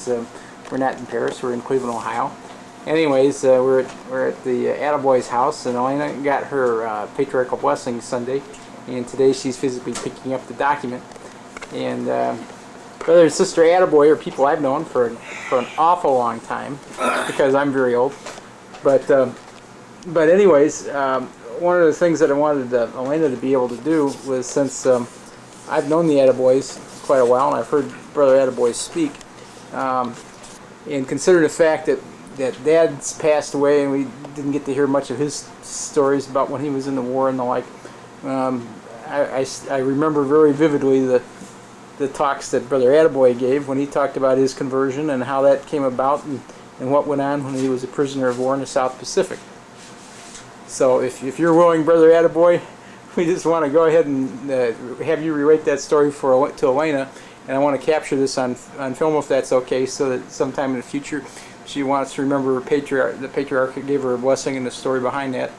We're not in Paris, we're in Cleveland, Ohio. Anyways, we're at the Adeboi's house, and Elena got her patriarchal blessing Sunday, and today she's physically picking up the document. And brother and sister Adeboi are people I've known for an awful long time, because I'm very old. But anyways, one of the things that I wanted Elena to be able to do was, since I've known the Adebois quite a while, and I've heard Brother Adeboi speak, and consider the fact that Dad's passed away and we didn't get to hear much of his stories about when he was in the war and the like. I remember very vividly the talks that Brother Adeboi gave when he talked about his conversion and how that came about and what went on when he was a prisoner of war in the South Pacific. So if you're willing, Brother Adeboi, we just want to go ahead and have you relate that story to Elena, and I want to capture this on film if that's okay, so that sometime in the future she wants to remember the patriarch who gave her a blessing and the story behind that.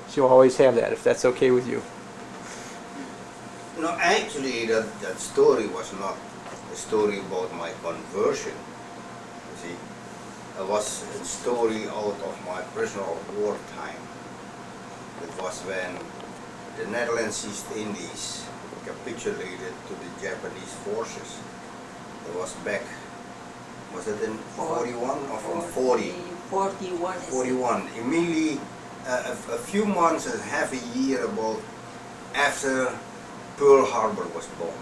She'll always have that, if that's okay with you. No, actually that story was not a story about my conversion. You see, it was a story out of my prisoner of war time. It was when the Netherlands East Indies capitulated to the Japanese forces. It was back, was it in 41 or from 40? 41. 41. Immediately, a few months and half a year about after Pearl Harbor was bombed.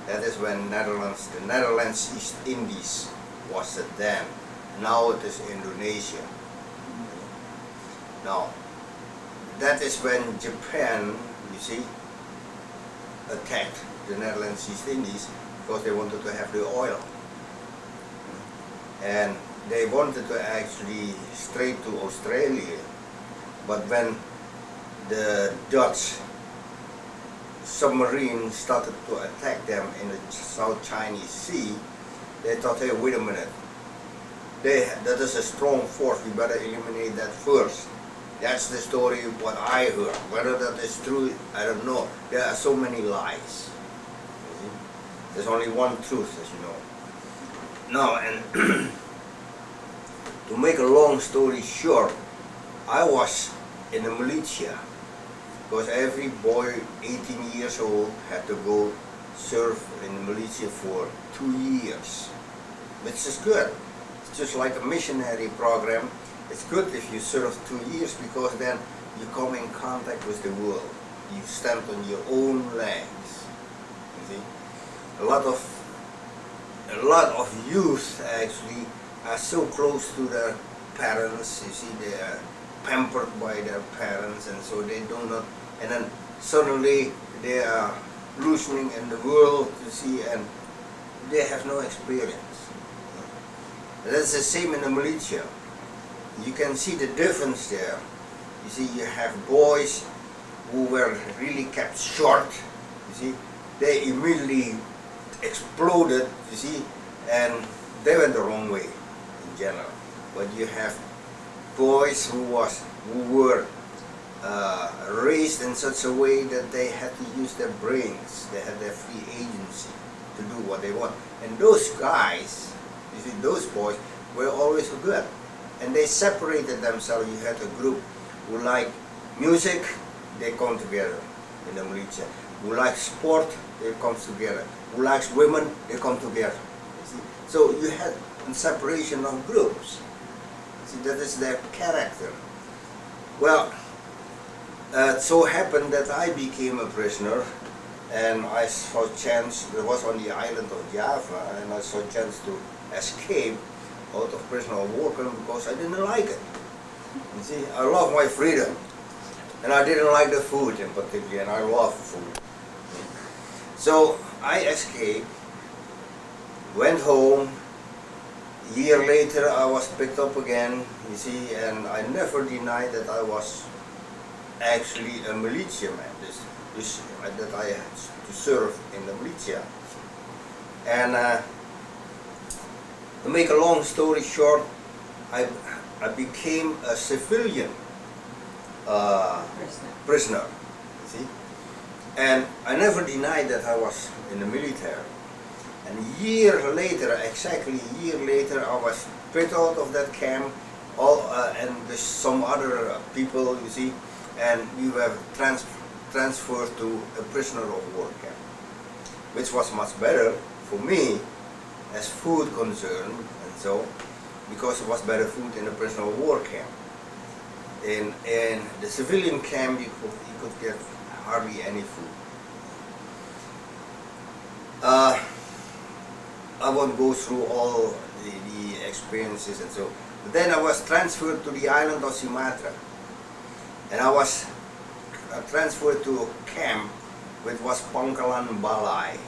That is when the Netherlands East Indies was then. Now it is Indonesia. Now, that is when Japan, you see, attacked the Netherlands East Indies because they wanted to have the oil. And they wanted to actually straight to Australia. But when the Dutch submarine started to attack them in the South Chinese Sea, they thought, hey, wait a minute, that is a strong force, we better eliminate that first. That's the story what I heard. Whether that is true, I don't know. There are so many lies. There's only one truth, as you know. Now, and to make a long story short, I was in the militia, because every boy 18 years old had to go serve in the militia for 2 years, which is good. It's just like a missionary program. It's good if you serve 2 years, because then you come in contact with the world. You stand on your own legs. You see, a lot of youth actually are so close to their parents. You see, they are pampered by their parents, and so they do not. And then suddenly they are loosening in the world. You see, and they have no experience. That's the same in the militia. You can see the difference there. You see, you have boys who were really kept short. You see, they immediately exploded. You see, and they went the wrong way in general. But you have boys who were raised in such a way that they had to use their brains. They had their free agency to do what they want. And those guys, you see, those boys were always good. And they separated themselves. You had a group who like music, they come together in the militia. Who like sport, they come together. Who likes women, they come together. You see? So you had a separation of groups. See, that is their character. Well, it so happened that I became a prisoner, and I saw a chance. It was on the island of Java, and I saw a chance to escape out of prisoner of war camp because I didn't like it. You see, I love my freedom, and I didn't like the food in particular, and I love food. So I escaped, went home. A year later I was picked up again, you see, and I never denied that I was actually a militiaman, that I had to serve in the militia. And to make a long story short, I became a civilian prisoner, you see. And I never denied that I was in the military. And a year later, exactly a year later, I was put out of that camp, and with some other people, you see, and we were transferred to a prisoner of war camp, which was much better for me as food concerned, and so, because it was better food in a prisoner of war camp. In the civilian camp, you could get hardly any food. I won't go through all the experiences and so. But then I was transferred to the island of Sumatra, and I was transferred to a camp which was Pangkalan Balai.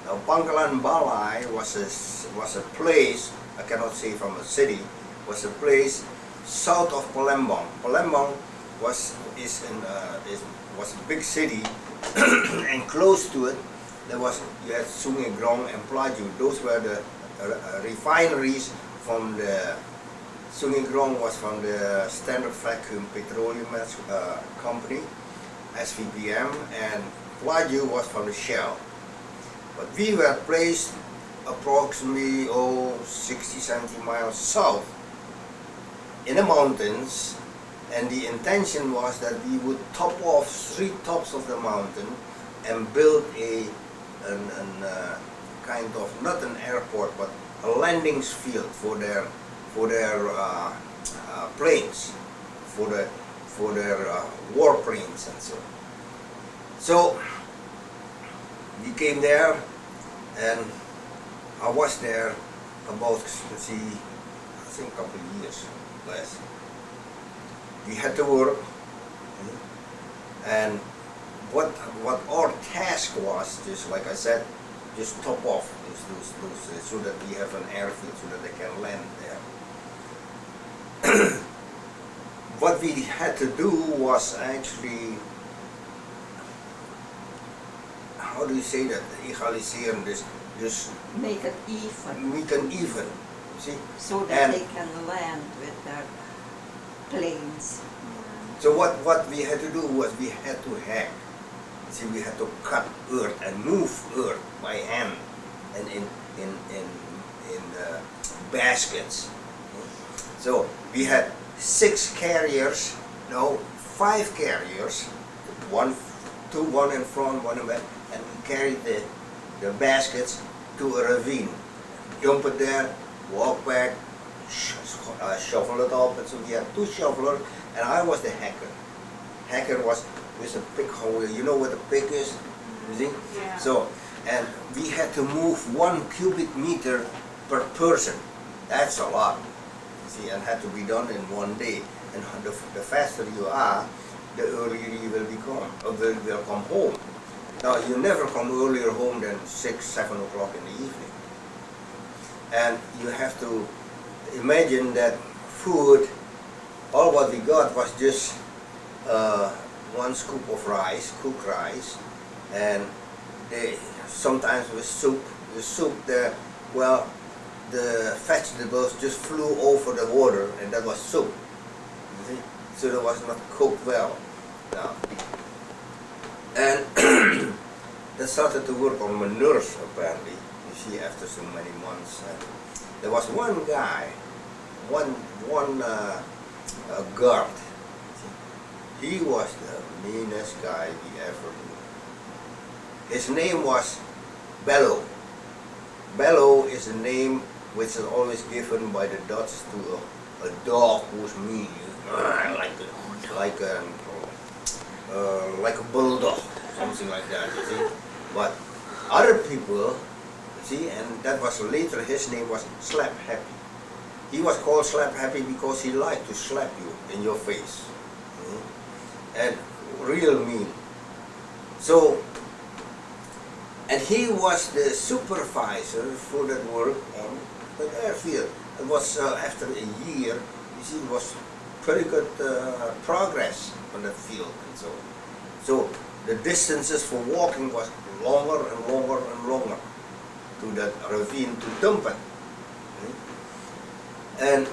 Now Pangkalan Balai was a place, I cannot say from a city, was a place south of Palembang. Palembang was a big city, and close to it you had Sungai Grong and Pelaju. Those were the refineries from the Sungai Grong was from the Standard Vacuum Petroleum Company, SVPM, and Pelaju was from the Shell. But we were placed approximately 60-70 miles south in the mountains, and the intention was that we would top off 3 tops of the mountain and build a kind of, not an airport, but a landing field for their planes, for their war planes and so on. So we came there, and I was there about, I think a couple of years less. We had to work, and what our task was, just like I said, just top off those so that we have an airfield so that they can land there. What we had to do was actually, how do you say that? Egaliseren, just make it even. Make it even, see? So that they can land with their planes. So what we had to do was we had to hack. See, we had to cut earth and move earth by hand and in baskets. So we had 6 carriers, no, 5 carriers, one in front, one in back, and we carried the baskets to a ravine. Jump it there, walk back, shovel it up, and so we had 2 shovelers, and I was the hacker. Hacker was with a pick holder. You know what a pick is? You see? Yeah. So, and we had to move 1 cubic meter per person. That's a lot. You see, and had to be done in 1 day. And the faster you are, the earlier you will become, or will come home. Now, you never come earlier home than 6, 7 o'clock in the evening. And you have to imagine that food, all what we got was just 1 scoop of rice, cooked rice, and sometimes with soup. The soup there, well, the vegetables just flew over the water, and that was soup. You see? So it was not cooked well. Now, and that started to work on my nerves apparently. You see, after so many months, there was one guy, one guard. He was the meanest guy we ever knew. His name was Bello. Bello is a name which is always given by the Dutch to a dog who's mean, like a bulldog, something like that. You see, but other people, see, and that was later. His name was Slap Happy. He was called Slap Happy because he liked to slap you in your face. And real mean. So, and he was the supervisor for that work on the airfield. It was after a year, you see, it was pretty good progress on that field and so on. So the distances for walking was longer and longer and longer to that ravine to dump it. And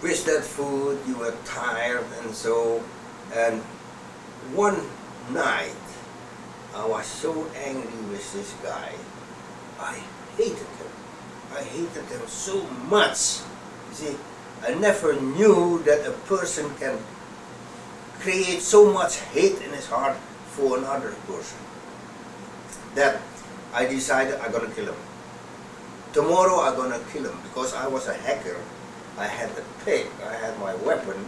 with that food, you were tired and so, and one night I was so angry with this guy. I hated him. I hated him so much. You see, I never knew that a person can create so much hate in his heart for another person, that I decided I'm gonna kill him. Tomorrow I'm gonna kill him, because I was a hacker. I had the pig, I had my weapon,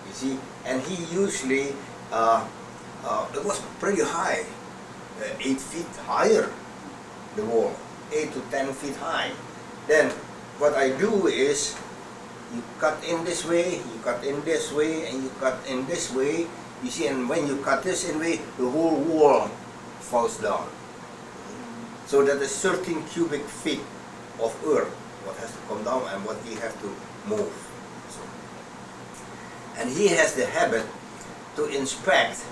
you see, and he usually, it was pretty high, 8 feet higher, the wall, 8 to 10 feet high. Then what I do is, you cut in this way, you cut in this way, and you cut in this way, you see, and when you cut this in way, the whole wall falls down. So that is 13 cubic feet of earth, what has to come down and what he has to move. So, and he has the habit to inspect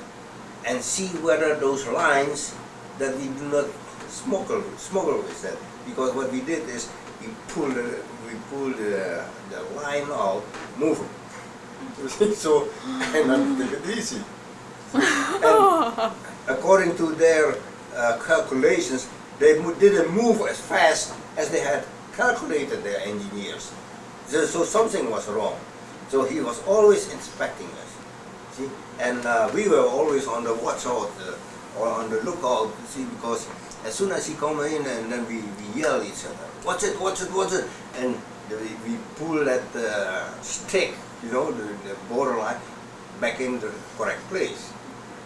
and see whether those lines that we do not smuggle with that. Because what we did is we pull the line out, move it. So, and not take it easy. And according to their calculations, they didn't move as fast as they had calculated, their engineers. So something was wrong. So he was always inspecting us. See? And we were always on the watch out or on the lookout, see, because as soon as he come in, and then we yell each other, watch it, watch it, watch it, and we pull that stick, you know, the borderline, back in the correct place.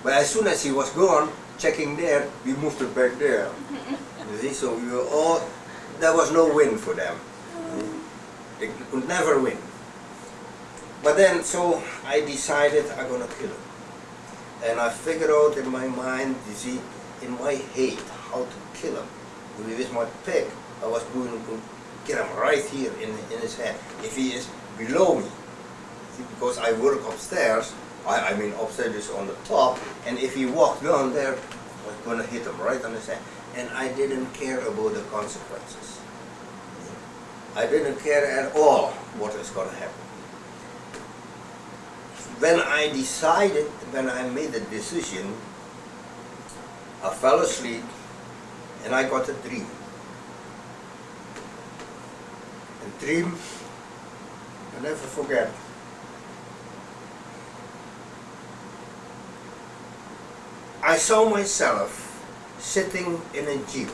But as soon as he was gone, checking there, we moved it back there. You see, so we were all, there was no win for them. They could never win. But then, so I decided I'm gonna kill him. And I figured out in my mind, you see, in my hate, how to kill him. With my pick, I was going to get him right here in his head. If he is below me, see, because I work upstairs, I mean upstairs is on the top, and if he walked down there, I was going to hit him right on his head. And I didn't care about the consequences. I didn't care at all what is going to happen. When I decided, when I made the decision, I fell asleep and I got a dream. A dream I never forget. I saw myself sitting in a jeep,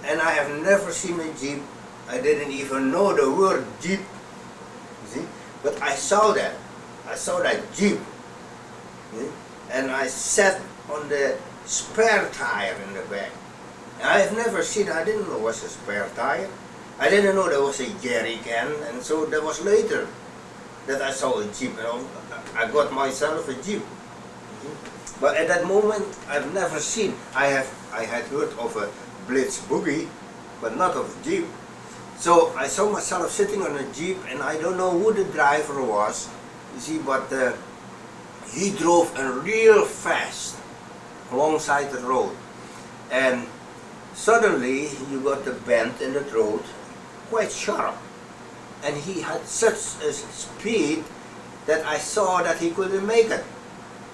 and I have never seen a jeep. I didn't even know the word jeep, you see, but I saw that. I saw that jeep, see? And I sat on the spare tire in the back. And I have never seen, I didn't know what was a spare tire. I didn't know there was a jerry can, and so that was later that I saw a jeep, and I got myself a jeep. But at that moment, I've never seen. I had heard of a blitz boogie, but not of a jeep. So I saw myself sitting on a jeep, and I don't know who the driver was, you see, but he drove real fast alongside the road. And suddenly, you got the bend in the road, quite sharp. And he had such a speed that I saw that he couldn't make it.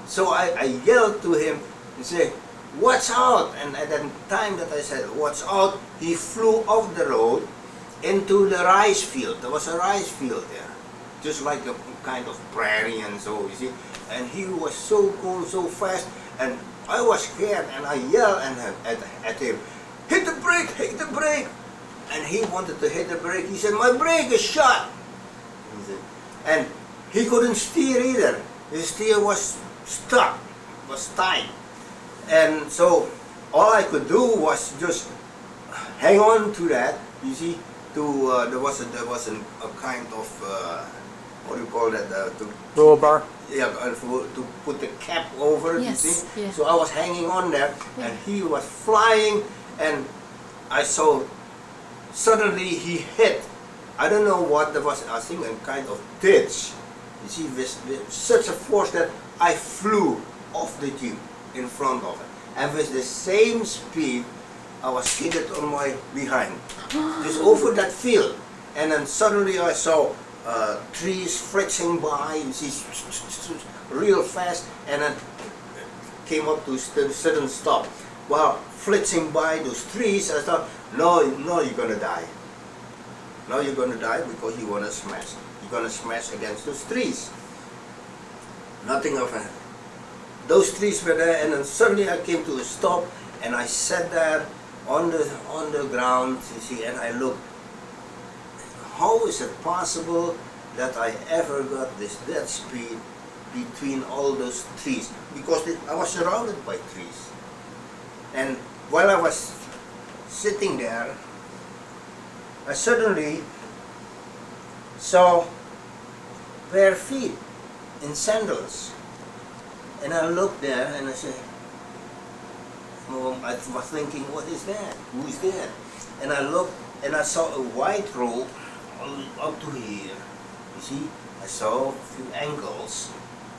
So I yelled to him and said, "Watch out!" And at the time that I said, "Watch out," he flew off the road into the rice field. There was a rice field there, just like a kind of prairie and so, you see. And he was so going so fast, and I was scared, and I yelled at him, "Hit the brake, hit the brake!" And he wanted to hit the brake. He said, "My brake is shot." And he couldn't steer either. His steer was stuck, was tight. And so all I could do was just hang on to that, you see, to, there was a kind of, what do you call that? Roll bar? Yeah, to put the cap over, Yes, you see. yeah. So I was hanging on there, Yeah. and he was flying, and I saw, suddenly he hit, I don't know what, there was, I think, a kind of ditch. You see, with such a force that I flew off the jeep in front of it. And with the same speed, I was skidded on my behind, just over that field. And then suddenly I saw trees flitting by, you see, real fast, and then came up to a sudden stop. While flitting by those trees, I thought, no, you're gonna die. No, you're gonna die because you're gonna smash. You're gonna smash against those trees. Nothing of it. Those trees were there, and then suddenly I came to a stop, and I sat there on the ground, you see, and I looked. How is it possible that I ever got that speed between all those trees? Because I was surrounded by trees. And while I was sitting there, I suddenly saw bare feet in sandals. And I looked there and I said, I was thinking, what is that? Who is that? And I looked and I saw a white robe up to here. You see, I saw a few ankles.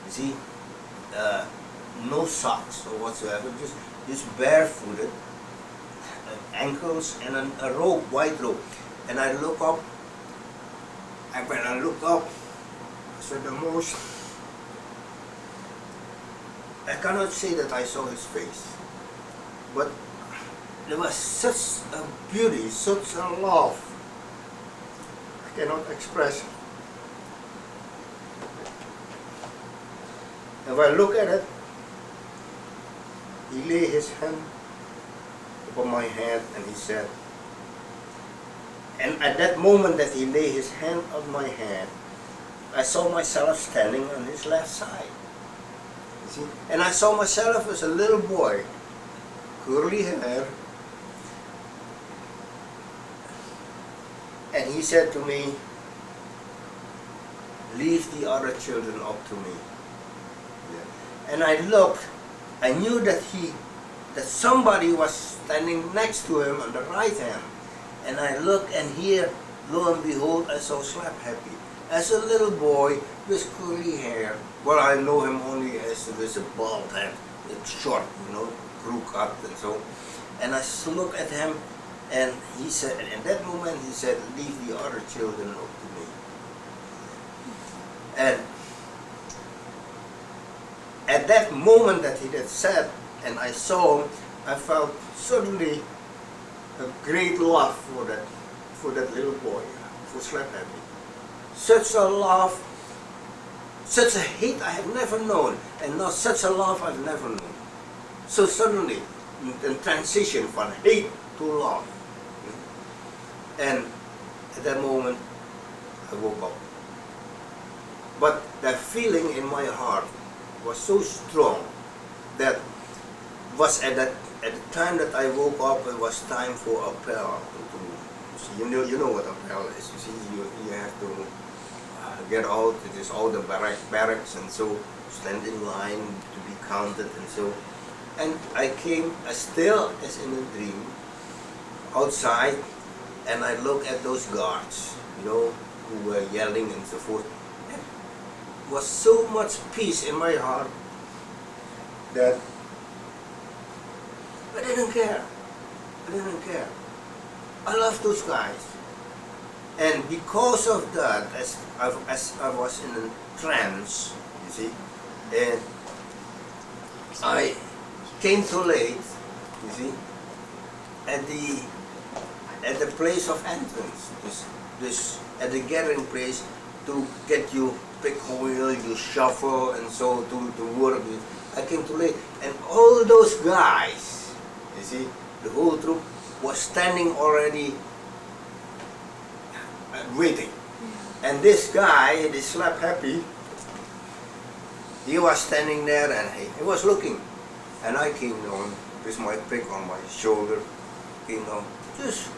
You see, no socks or whatsoever, just barefooted, ankles and a robe, white robe. And I look up, and when I looked up, I said I cannot say that I saw his face, but there was such a beauty, such a love, I cannot express it. And when I look at it, he laid his hand upon my hand and he said, and at that moment that he laid his hand on my hand, I saw myself standing on his left side. You see? And I saw myself as a little boy, curly hair. And he said to me, leave the other children up to me. Yeah. And I looked, I knew that somebody was standing next to him on the right hand. And I looked, and here, lo and behold, I saw Slap Happy. As a little boy with curly hair. Well, I know him only as with a bald head. It's short, you know, crew cut and so. And I looked at him, and he said, and in that moment he said, leave the other children up to me. And at that moment that he had said, and I saw him, I felt suddenly a great love for that little boy, for Slap Happy. Such a love, such a hate I have never known, and not such a love I've never known. So suddenly, the transition from hate to love. And at that moment, I woke up. But that feeling in my heart was so strong that was at the time that I woke up, it was time for appel. You know what appel is. You see, you have to get out. It is all the barracks and so stand in line to be counted and so. And I came as still as in a dream outside, and I looked at those guards, you know, who were yelling and so forth. And it was so much peace in my heart that I didn't care. I didn't care. I love those guys. And because of that, as I was in a trance, you see, and I came too late, you see, at the place of entrance, this at the gathering place, to get you pick wheel, you shuffle and so to work. I came too late, and all those guys, you see, the whole troop was standing already waiting. And this guy, this Slap Happy, he was standing there and he was looking. And I came on with my pick on my shoulder, came on, just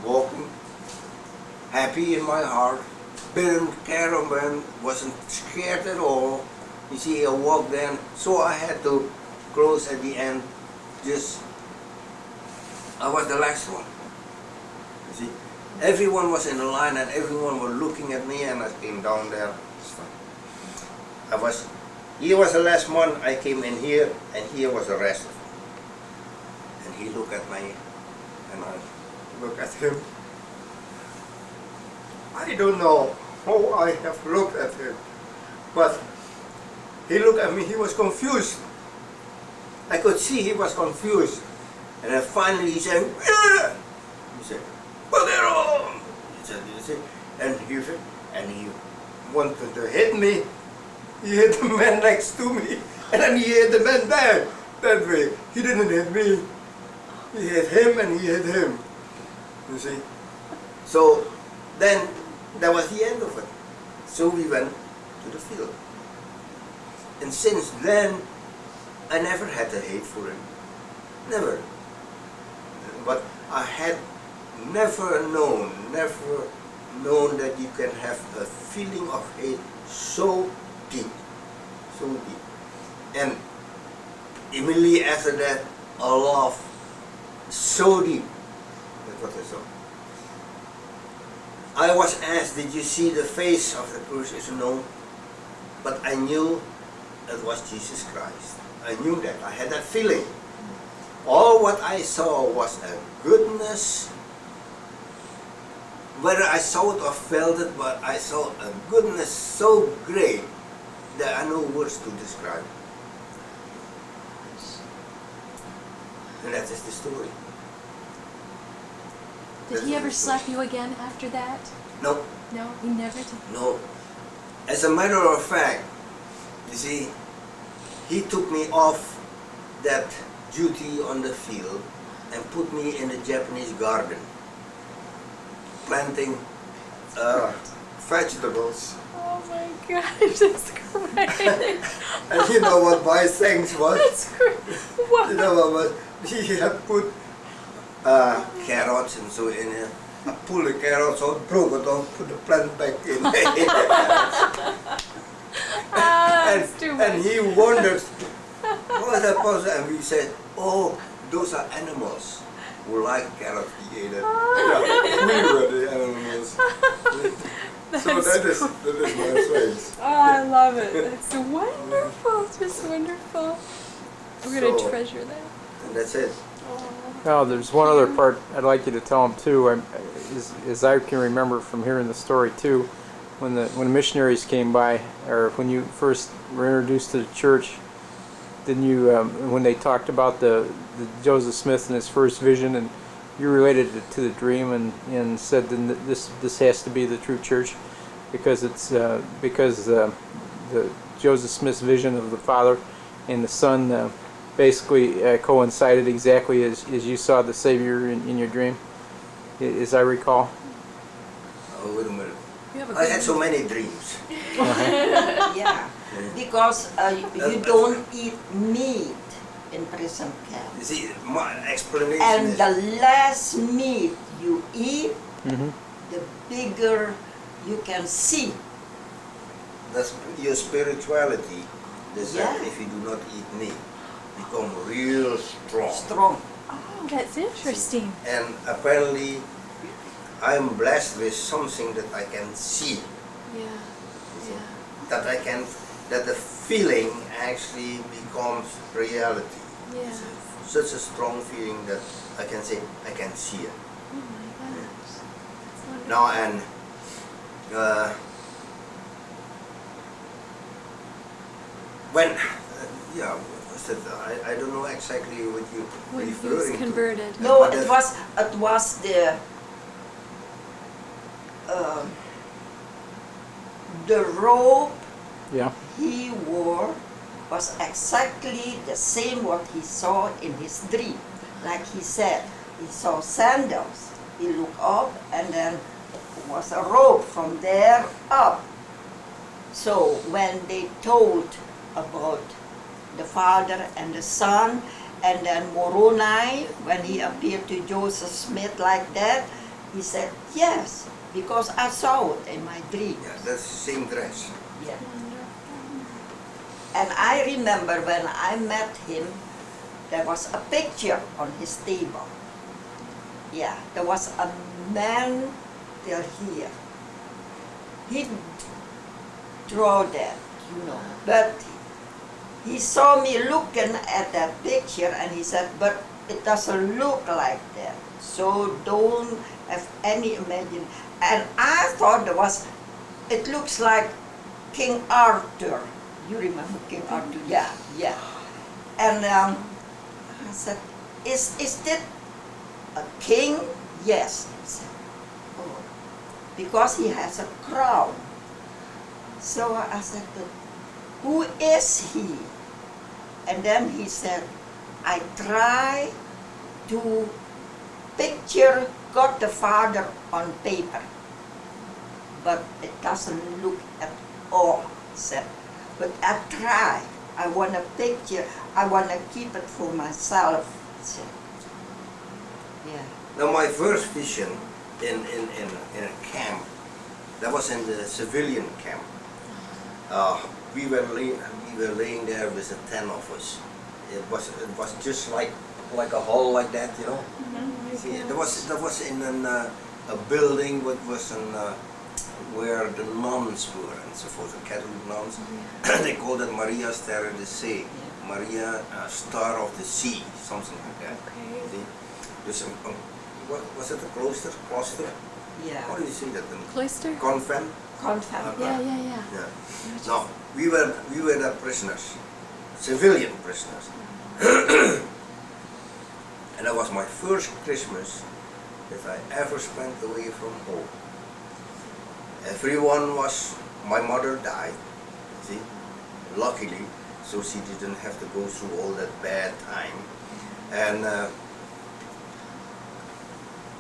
walking, happy in my heart, didn't care about, wasn't scared at all. You see, I walked then, so I had to close at the end, just, I was the last one. You see, everyone was in the line and everyone was looking at me, and I came down there. He was the last one, I came in here, and here was the rest. And he looked at me, and I looked at him. I don't know how I have looked at him, but he looked at me, he was confused. I could see he was confused. And then finally he said, "Ah!" He said, "Padero!" He said, you see, and he wanted to hit me. He hit the man next to me, and then he hit the man there, that way. He didn't hit me. He hit him and he hit him. You see? So then that was the end of it. So we went to the field. And since then, I never had a hate for him. Never. But I had never known that you can have a feeling of hate so deep. So deep. And immediately after that, a love so deep. That's what I saw. I was asked, did you see the face of the person? I said, no. But I knew it was Jesus Christ. I knew that. I had that feeling. All what I saw was a goodness. Whether I saw it or felt it, but I saw a goodness so great that I know words to describe. And that is the story. Did he ever slap you again after that? No. No, he never did. No. As a matter of fact, you see, he took me off that duty on the field and put me in the Japanese garden, planting vegetables. Oh my gosh, that's great. And you know what my thanks was? That's great. Wow. You know what was? He had put carrots and so in it. I pulled the carrots out, broke it off, put the plant back in. That's too much. And he wondered, what that was, and we said, oh, those are animals who like carrots, he ate it. Yeah, we were the animals. So that is my face. Oh, I love it. It's wonderful. It's just wonderful. We're going to So- treasure that. And that's it. Well, there's one other part I'd like you to tell them too. As I can remember from hearing the story too, when the missionaries came by, or when you first were introduced to the church, then you when they talked about the Joseph Smith and his first vision, and you related it to the dream and said then this has to be the true church because it's because the Joseph Smith's vision of the Father and the Son basically coincided exactly as you saw the Savior in your dream, as I recall. Oh, wait a minute. You have a I good had so many dreams. Yeah, because you don't eat meat in prison camp. You see, my explanation And is... the less meat you eat, Mm-hmm. the bigger you can see. That's your spirituality. They said Yeah. if you do not eat meat, become real strong. Strong. Oh, that's interesting. And apparently, I'm blessed with something that I can see. Yeah. Yeah. That the feeling actually becomes reality. Yeah. Such a strong feeling that I can say, I can see it. Oh my gosh. That's wonderful. Now, and when, yeah, what's it? I don't know exactly what you When he was referring to. converted. No, But it was the robe Yeah. he wore was exactly the same what he saw in his dream. Like he said, he saw sandals. He looked up and then it was a robe from there up. So when they told about the Father and the Son, and then Moroni, when he appeared to Joseph Smith like that, he said, yes, because I saw it in my dream. Yeah, that's the same dress. Yeah. And I remember when I met him, there was a picture on his table. Yeah, there was a man till here. He drew that, you know, but he saw me looking at that picture and he said, but it doesn't look like that. So don't have any imagination. And I thought it looks like King Arthur. You remember King Arthur? Yeah, yeah. And I said, is it a king? Yes. He said, oh, because he has a crown. So I said, who is he? And then he said, I try to picture God the Father on paper, but it doesn't look at all, he said. But I try. I want a picture. I want to keep it for myself, he said. Yeah. Now my first vision in a camp, that was in the civilian camp. We were laying there with the 10 of us. It was just like a hall like that, you know. See, that was in a building what was where the nuns were and so forth, the Catholic nuns. They called it Maria Sterre de See, Maria Star of the Sea, something like that. See? There's what was it, a cloister? Yeah. How do you say that? Cloister? Convent? Convent. Yeah. No, we were the prisoners, civilian prisoners. And that was my first Christmas that I ever spent away from home. Everyone was, my mother died, see, luckily, so she didn't have to go through all that bad time. And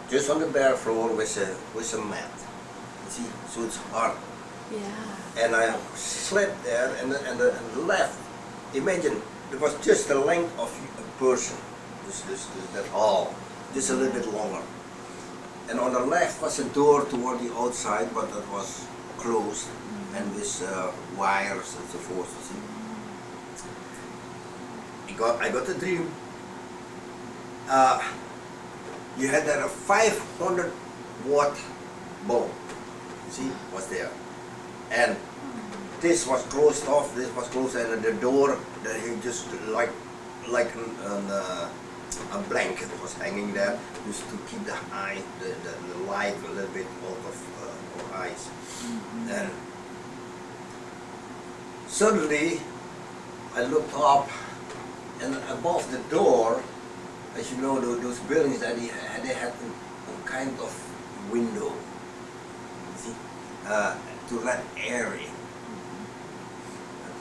just on the bare floor with a mat, you see, so it's hard. Yeah. And I slept there, and the left, imagine, it was just the length of a person, that hall, just a little bit longer. And on the left was a door toward the outside, but that was closed, and with wires and so forth, you see. I got a dream. You had there a 500 watt bulb, you see, was there. And this was closed off, this was closed, and the door, that he just like a blanket was hanging there, just to keep the light a little bit out of our eyes. And suddenly I looked up, and above the door, as you know, those buildings that they had a kind of window, see, to let air in,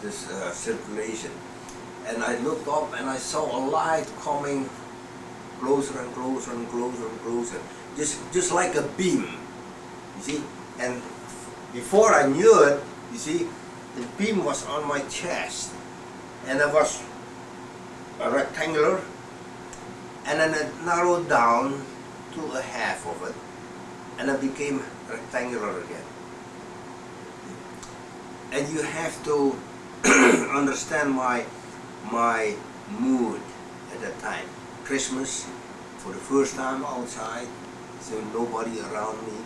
this circulation. And I looked up and I saw a light coming closer and closer and closer and closer, just like a beam, you see. And before I knew it, you see, the beam was on my chest, and it was a rectangular, and then it narrowed down to a half of it, and it became rectangular again. And you have to understand my mood at that time. Christmas, for the first time outside, so nobody around me,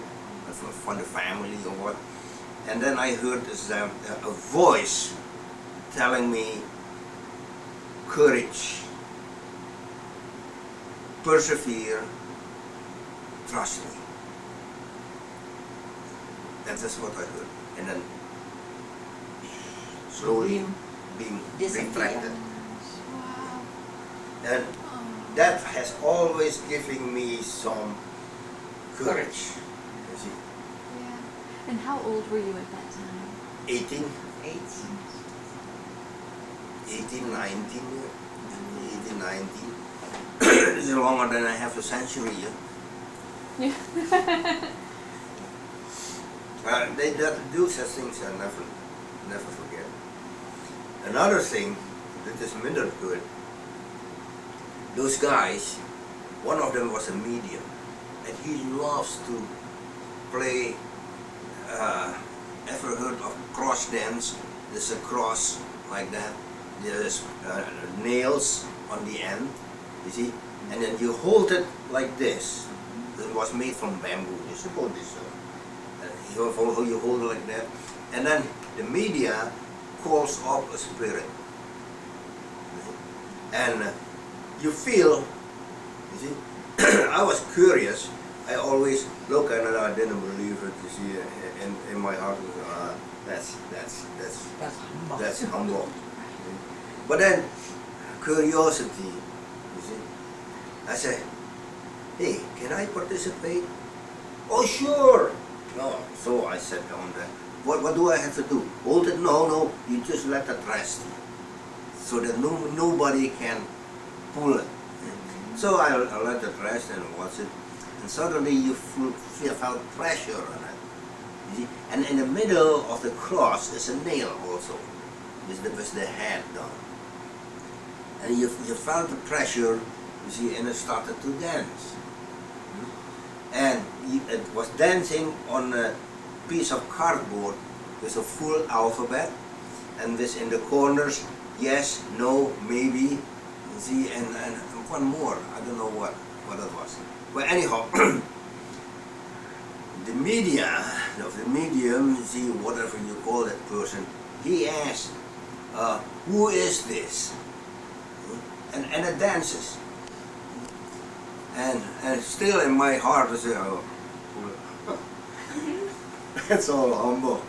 from the family or what. And then I heard this, a voice telling me, courage, persevere, trust me. That is what I heard. And then slowly being reflected. Wow. And that has always given me some courage. You see, Yeah. And how old were you at that time? 18, 18. 18, 19, 18, 19. This is longer than I have a century. Yeah. They do such things I never forget. Another thing that is minder good, those guys, one of them was a medium, and he loves to play, ever heard of cross dance? There's a cross like that, there's nails on the end, you see, and then you hold it like this. It was made from bamboo, you suppose this. You hold it like that, and then the media calls up a spirit, and you feel, you see. I was curious. I always look and I didn't believe it. You see, in my heart, that's humble. But then curiosity, you I said, hey, can I participate? Oh, sure. No, so I sat down there. What do I have to do? Hold it? No, you just let it rest so that nobody can pull it. So I let it rest and watch it, and suddenly you felt pressure on it. You see? And in the middle of the cross is a nail also, with the head down. And you felt the pressure, you see, and it started to dance. And it was dancing on a piece of cardboard with a full alphabet, and this in the corners, yes, no, maybe, you see, and one more, I don't know what it was. But anyhow, the medium, you see, whatever you call that person, he asked, who is this? And it dances. And still in my heart I say, oh, that's all humble.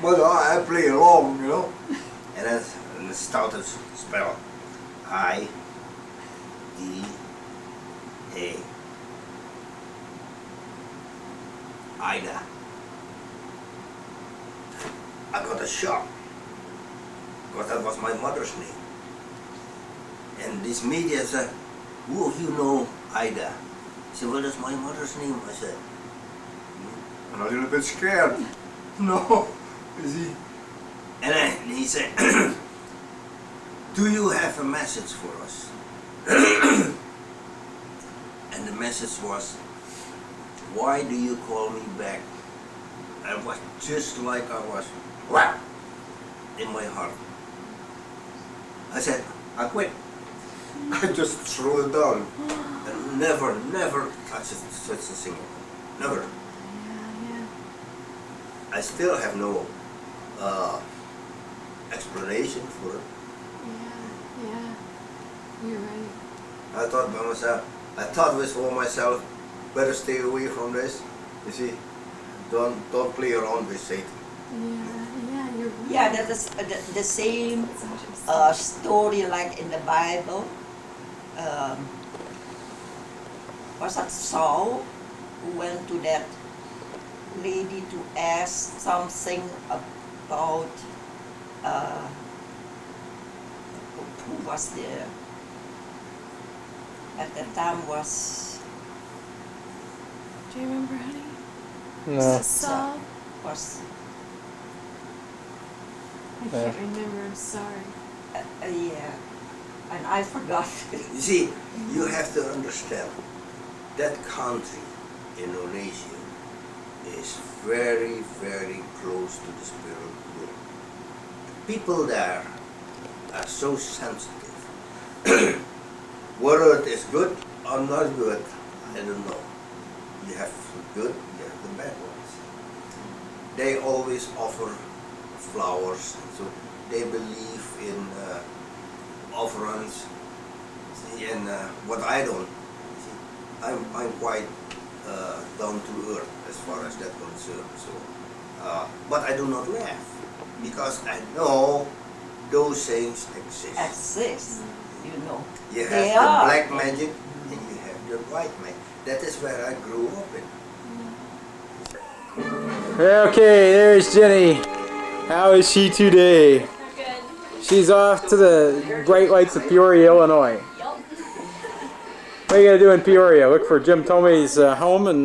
But I play along, you know. And then started spell I-D-A. Ida. I got a shock because that was my mother's name. And this media said, who of you know Ida? He said, well, that's my mother's name. I said, I'm a little bit scared. No, you see. And then he said, do you have a message for us? And the message was, why do you call me back? And it was just like I was, wow, in my heart. I said, I quit. I just threw it down and never touched such a single thing. Never. Yeah. I still have no explanation for it. Yeah. You're right. I thought by myself, I thought this for myself, better stay away from this. You see, don't play around with Satan. Yeah, you're right. Yeah, that is the same That's interesting. story like in the Bible. Was that Saul who went to that lady to ask something about who was there at the time was Do you remember, honey? No. Saul? was I can't remember. I'm sorry. yeah, and I forgot. You see, you have to understand that country, Indonesia, is very close to the spirit world. People there are so sensitive. Whether it is good or not good, I don't know. You have the good, you have the bad ones. They always offer flowers, so they believe in offerings. See, and what I don't, see, I'm quite down to earth as far as that concerned. So, but I do not laugh because I know those things exist. Exist, you know. You have They the are. black magic and you have the white magic. That is where I grew up in. Okay, there's Jenny. How is she today? Good. She's off to the bright lights of Peoria, Illinois. Yup. What are you going to do in Peoria? Look for Jim Tomei's home and